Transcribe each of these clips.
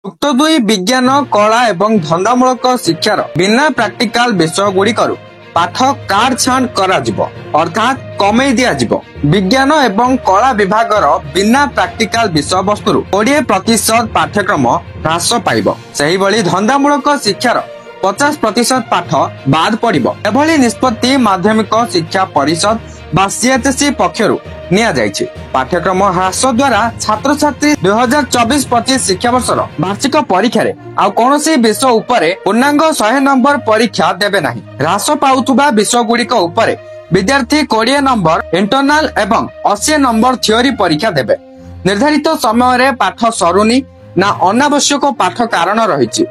ଯୁକ୍ତ ଦୁଇ ବିଜ୍ଞାନ କଳା ଏବଂ ଧନ୍ଦାମୂଳକ ଶିକ୍ଷାର ବିନା ପ୍ରାକ୍ଟିକାଲ ବିଷୟ ଗୁଡିକରୁ ପାଠ କାଟଛାଣ୍ଟ କରାଯିବ ଅର୍ଥାତ୍ କମେଇ ଦିଆଯିବ। ବିଜ୍ଞାନ ଏବଂ କଳା ବିଭାଗର ବିନା ପ୍ରାକ୍ଟିକାଲ ବିଷୟବସ୍ତୁରୁ 20% ପାଠ୍ୟକ୍ରମ ହ୍ରାସ ପାଇବ। ସେହିଭଳି ଧନ୍ଦାମୂଳକ ଶିକ୍ଷାର 50% ପାଠ ବାଦ ପଡିବ। ଏଭଳି ନିଷ୍ପତ୍ତି ମାଧ୍ୟମିକ ଶିକ୍ଷା ପରିଷଦ ବା CHSE ପକ୍ଷରୁ ନିଆଯାଇଛି। ପାଠ୍ୟକ୍ରମ ହ୍ରାସ ଦ୍ୱାରା ଛାତ୍ରଛାତ୍ରୀ 2024-25 ଶିକ୍ଷାବର୍ଷର ବାର୍ଷିକ ପରୀକ୍ଷାରେ ଆଉ କୌଣସି ବିଷୟ ଉପରେ ପୂର୍ଣ୍ଣାଙ୍ଗ 100 ନମ୍ବର ପରୀକ୍ଷା ଦେବେ ନାହିଁ। ହ୍ରାସ ପାଉଥିବା ବିଷୟ ଗୁଡିକ ଉପରେ ବିଦ୍ୟାର୍ଥୀ 20 ନମ୍ବର ଇଣ୍ଟରନାଲ ଏବଂ 80 ନମ୍ବର ଥିଓରି ପରୀକ୍ଷା ଦେବେ। ନିର୍ଦ୍ଧାରିତ ସମୟରେ ପାଠ ସରୁନି ନା ଅନାବଶ୍ୟକ ପାଠ କାରଣ ରହିଛି,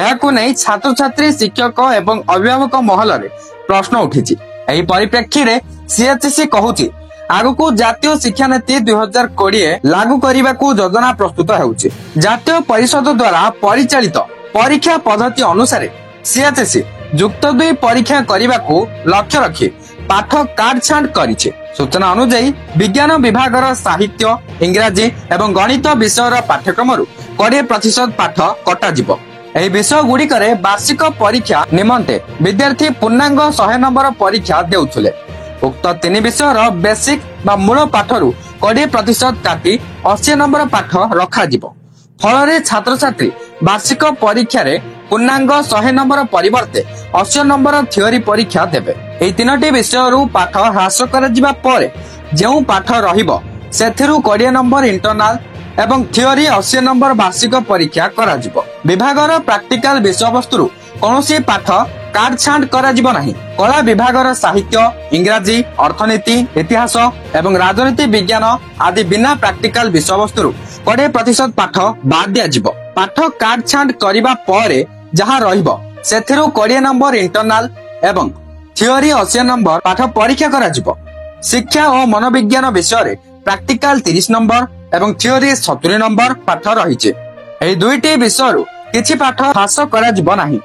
ଏହାକୁ ନେଇ ଛାତ୍ରଛାତ୍ରୀ ଶିକ୍ଷକ ଏବଂ ଅଭିଭାବକ ମହଲରେ ପ୍ରଶ୍ନ ଉଠିଛି। ଏହି ପରିପ୍ରେକ୍ଷୀରେ CHSE କହୁଛି ଆଗକୁ ଜାତୀୟ ଶିକ୍ଷାନୀତି 2020 ଲାଗୁ କରିବାକୁ ଯୋଜନା ପ୍ରସ୍ତୁତ ହେଉଛି। ଜାତୀୟ ପରିଷଦ ଦ୍ୱାରା ପରିଚାଳିତ ପରୀକ୍ଷା ପଦ୍ଧତି ଅନୁସାରେ CHSE ଯୁକ୍ତ ଦୁଇ ପରୀକ୍ଷା କରିବାକୁ ଲକ୍ଷ୍ୟ ରଖି ପାଠ କାଟଛାଣ୍ଟ କରିଛି। ସୂଚନା ଅନୁଯାୟୀ ବିଜ୍ଞାନ ବିଭାଗର ସାହିତ୍ୟ, ଇଂରାଜୀ ଏବଂ ଗଣିତ ବିଷୟର ପାଠ୍ୟକ୍ରମରୁ 20% ପାଠ କଟାଯିବ। ଏହି ବିଷୟ ଗୁଡିକରେ ବାର୍ଷିକ ପରୀକ୍ଷା ନିମନ୍ତେ ବିଦ୍ୟାର୍ଥୀ ପୂର୍ଣ୍ଣାଙ୍ଗ 100 ନମ୍ବର ପରୀକ୍ଷା ଦେଉଥିଲେ। ଉକ୍ତ ତିନି ବିଷୟର ବେସିକ ବା ମୂଳ ପାଠରୁ 20% କାଟି 80 ନମ୍ବର ପାଠ ରଖାଯିବ। ଫଳରେ ଛାତ୍ରଛାତ୍ରୀ ବାର୍ଷିକ ପରୀକ୍ଷାରେ ପୂର୍ଣ୍ଣାଙ୍ଗ 100 ନମ୍ବର ପରିବର୍ତ୍ତେ 80 ନମ୍ବର ଥିଓରି ପରୀକ୍ଷା ଦେବେ। ଏହି ତିନୋଟି ବିଷୟରୁ ପାଠ ହ୍ରାସ କରାଯିବା ପରେ ଯେଉଁ ପାଠ ରହିବ ସେଥିରୁ 20 ନମ୍ବର ଇଣ୍ଟରନାଲ ଏବଂ ଥିଓରି 80 ନମ୍ବର ବାର୍ଷିକ ପରୀକ୍ଷା କରାଯିବ। ବିଭାଗର ପ୍ରାକ୍ଟିକାଲ ବିଷୟବସ୍ତୁରୁ କୌଣସି ପାଠ କାଟଛାଣ୍ଟ କରାଯିବ ନାହିଁ। କଳା ବିଭାଗର ସାହିତ୍ୟ, ଇଂରାଜୀ, ଅର୍ଥନୀତି, ଇତିହାସ ଏବଂ ରାଜନୀତି ବିଜ୍ଞାନ ଆଦି ବିନା ପ୍ରାକ୍ଟିକାଲ ବିଷୟବସ୍ତୁରୁ 20% ପାଠ ବାଦ ଦିଆଯିବ। ପାଠ କାଟଛାଣ୍ଟ କରିବା ପରେ ଯାହା ରହିବ ସେଥିରୁ 20 ନମ୍ବର ଇଣ୍ଟରନାଲ ଏବଂ ଥିଓରି 80 ନମ୍ବର ପାଠ ପରୀକ୍ଷା କରାଯିବ। ଶିକ୍ଷା ଓ ମନୋବିଜ୍ଞାନ ବିଷୟରେ ପ୍ରାକ୍ଟିକାଲ 30 ନମ୍ବର ଏବଂ ଥିଓରି 70 ନମ୍ବର ପାଠ ରହିଛି। ଏହି ଦୁଇଟି ବିଷୟରୁ କିଛି ପାଠ ହ୍ରାସ କରାଯିବ ନାହିଁ।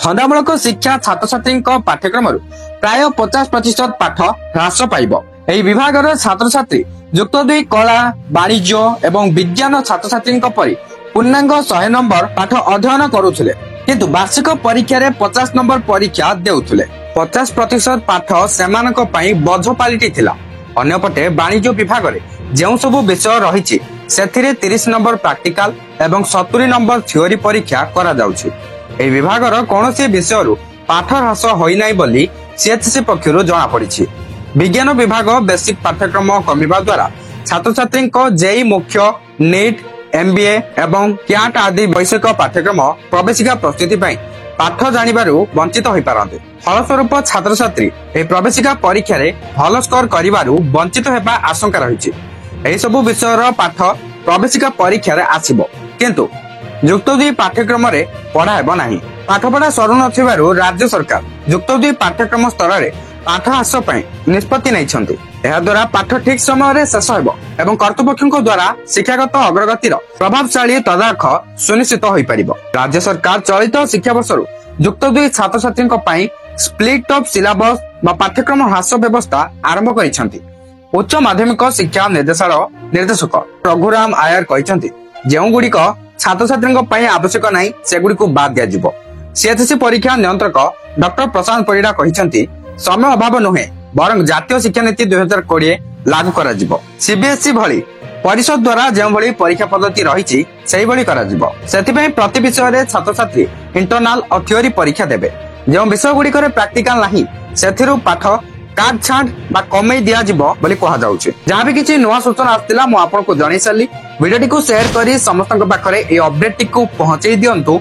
ଧନ୍ଦାମୂଳକ ଶିକ୍ଷା ଛାତ୍ରଛାତ୍ରୀଙ୍କ ପାଠ୍ୟକ୍ରମରୁ ପ୍ରାୟ 50% ପାଠ ହ୍ରାସ ପାଇବ। ଏହି ବିଭାଗର ଛାତ୍ରଛାତ୍ରୀ ଯୁକ୍ତ ଦୁଇ କଳା, ବାଣିଜ୍ୟ ଏବଂ ବିଜ୍ଞାନ ଛାତ୍ରଛାତ୍ରୀଙ୍କ ପରି ପୂର୍ଣ୍ଣାଙ୍ଗ 100 ନମ୍ବର ପାଠ ଅଧ୍ୟୟନ କରୁଥିଲେ, କିନ୍ତୁ ବାର୍ଷିକ ପରୀକ୍ଷାରେ 50 ନମ୍ବର ପରୀକ୍ଷା ଦେଉଥିଲେ। 50% ପାଠ ସେମାନଙ୍କ ପାଇଁ ବୋଝ ପାଲଟିଥିଲା। ଅନ୍ୟପଟେ ବାଣିଜ୍ୟ ବିଭାଗରେ ଯେଉଁ ସବୁ ବିଷୟ ରହିଛି ସେଥିରେ 30 ନମ୍ବର ପ୍ରାକ୍ଟିକାଲ ଏବଂ 70 ନମ୍ବର ଥିଓରି ପରୀକ୍ଷା କରାଯାଉଛି। ଏହି ବିଭାଗର କୌଣସି ବିଷୟରୁ ପାଠ ହ୍ରାସ ହୋଇନାହିଁ ବୋଲି CHSE ପକ୍ଷରୁ ଜଣାପଡିଛି। ବିଜ୍ଞାନ ବିଭାଗ ବେସିକ ପାଠ୍ୟକ୍ରମ କମିବା ଦ୍ୱାରା ଛାତ୍ରଛାତ୍ରୀଙ୍କ JEE ମୁଖ୍ୟ, NEET, MBA ଏବଂ କ୍ୟାଟ ଆଦି ବୈଷୟିକ ପାଠ୍ୟକ୍ରମ ପ୍ରବେଶିକା ପ୍ରସ୍ତୁତି ପାଇଁ ପାଠ ଜାଣିବାରୁ ବଞ୍ଚିତ ହୋଇପାରନ୍ତି। ଫଳସ୍ୱରୂପ ଛାତ୍ରଛାତ୍ରୀ ଏହି ପ୍ରବେଶିକା ପରୀକ୍ଷାରେ ଭଲ ସ୍କୋର କରିବାରୁ ବଞ୍ଚିତ ହେବା ଆଶଙ୍କା ରହିଛି। ଏହି ସବୁ ବିଷୟର ପାଠ ପ୍ରବେଶିକା ପରୀକ୍ଷାରେ ଆସିବ, କିନ୍ତୁ ଯୁକ୍ତ ଦୁଇ ପାଠ୍ୟକ୍ରମରେ ପଢା ହେବ ନାହିଁ। ପାଠପଢା ସରୁନଥିବାରୁ ରାଜ୍ୟ ସରକାର ଯୁକ୍ତ ଦୁଇ ପାଠ୍ୟକ୍ରମ ସ୍ତରରେ ପାଠ ହ୍ରାସ ପାଇଁ ନିଷ୍ପତ୍ତି ନେଇଛନ୍ତି। ଏହାଦ୍ୱାରା ପାଠ ଠିକ ସମୟରେ ଶେଷ ହେବ ଏବଂ କର୍ତ୍ତୃପକ୍ଷଙ୍କ ଦ୍ୱାରା ଶିକ୍ଷାଗତ ଅଗ୍ରଗତିର ପ୍ରଭାବଶାଳୀ ତଦାରଖ ସୁନିଶ୍ଚିତ ହୋଇପାରିବ। ରାଜ୍ୟ ସରକାର ଚଳିତ ଶିକ୍ଷାବର୍ଷରୁ ଯୁକ୍ତ ଦୁଇ ଛାତ୍ରଛାତ୍ରୀଙ୍କ ପାଇଁ ସ୍ପ୍ଲିଟ୍ ଅଫ୍ ସିଲାବସ୍ ବା ପାଠ୍ୟକ୍ରମ ହ୍ରାସ ବ୍ୟବସ୍ଥା ଆରମ୍ଭ କରିଛନ୍ତି। ଉଚ୍ଚ ମାଧ୍ୟମିକ ଶିକ୍ଷା ନିର୍ଦ୍ଦେଶାଳୟ ନିର୍ଦ୍ଦେଶକ ରଘୁରାମ ଆୟାର କହିଛନ୍ତି, ଯେଉଁଗୁଡିକ ଛାତ୍ରଛାତ୍ରୀଙ୍କ ପାଇଁ ଆବଶ୍ୟକ ନାହିଁ ସେଗୁଡିକୁ ବାଦ ଦିଆଯିବ। CHSE ପରୀକ୍ଷା ନିୟନ୍ତ୍ରକ ଡକ୍ଟର ପ୍ରଶାନ୍ତ ପରିଡା କହିଛନ୍ତି, ସମୟ ଅଭାବ ନୁହେଁ ବରଂ ଜାତୀୟ ଶିକ୍ଷାନୀତି 2020 ଲାଗୁ କରାଯିବ। CBSE ଭଳି ପରିଷଦ ଦ୍ୱାରା ଯେଉଁଭଳି ପରୀକ୍ଷା ପଦ୍ଧତି ରହିଛି ସେହିଭଳି କରାଯିବ। ସେଥିପାଇଁ ପ୍ରତି ବିଷୟରେ ଛାତ୍ରଛାତ୍ରୀ ଇଣ୍ଟରନାଲ ଓ ଥିଓରି ପରୀକ୍ଷା ଦେବେ। ଯେଉଁ ବିଷୟ ଗୁଡିକରେ ପ୍ରାକ୍ଟିକାଲ ନାହିଁ ସେଥିରୁ ପାଠ କାଟଛାଣ୍ଟ ବା କମେଇ ଦିଆଯିବ ବୋଲି କୁହାଯାଉଛି। ଯାହାବି କିଛି ନୂଆ ସୂଚନା ଆସିଥିଲା ମୁଁ ଆପଣଙ୍କୁ ଜଣାଇ ସାରିଲି। ଭିଡିଓଟିକୁ ସେୟାର କରି ସମସ୍ତଙ୍କ ପାଖରେ ଏହି ଅପଡେଟଟିକୁ ପହଞ୍ଚେଇ ଦିଅନ୍ତୁ।